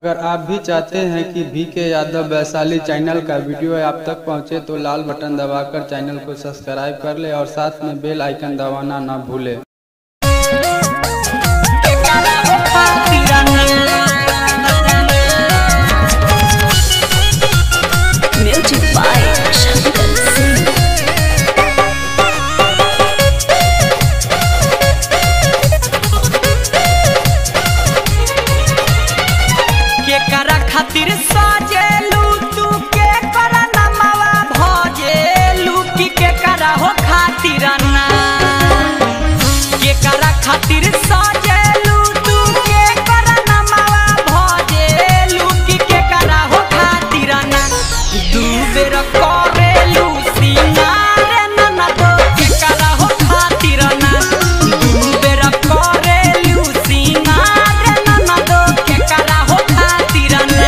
अगर आप भी चाहते हैं कि VK यादव वैशाली चैनल का वीडियो आप तक पहुंचे तो लाल बटन दबाकर चैनल को सब्सक्राइब कर ले और साथ में बेल आइकन दबाना ना भूलें। खातिर साजेलू तू के करा नमवा भजेलू की के करा हो खातिर ना के करा खातिर साजेलू तू के करा नमवा भजेलू की के करा हो खातिर ना दू बेर करेलू सिंगार ना दो के करा हो खातिर ना दू बेर करेलू सिंगार ना दो के करा हो खातिर ना।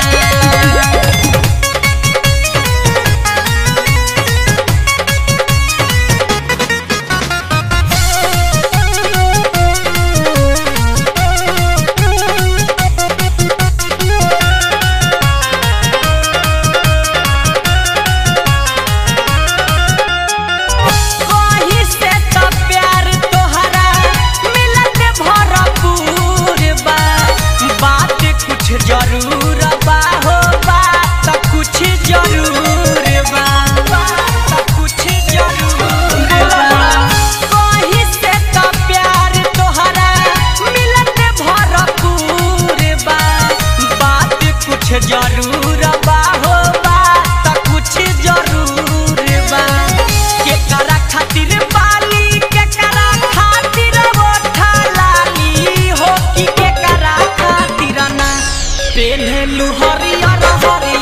जरूर बा हो बात कुछ जरूर बा बात कुछ जरूर बा कहीं से तो प्यार तोहरा मिलत भरपूर बा बात कुछ जरूर बा हो बात कुछ जरूर बा के करा खातिर बाली के करा खातिर ओठा लाली हो की के करा खातिर ना पेन्हलू हरियर हरियर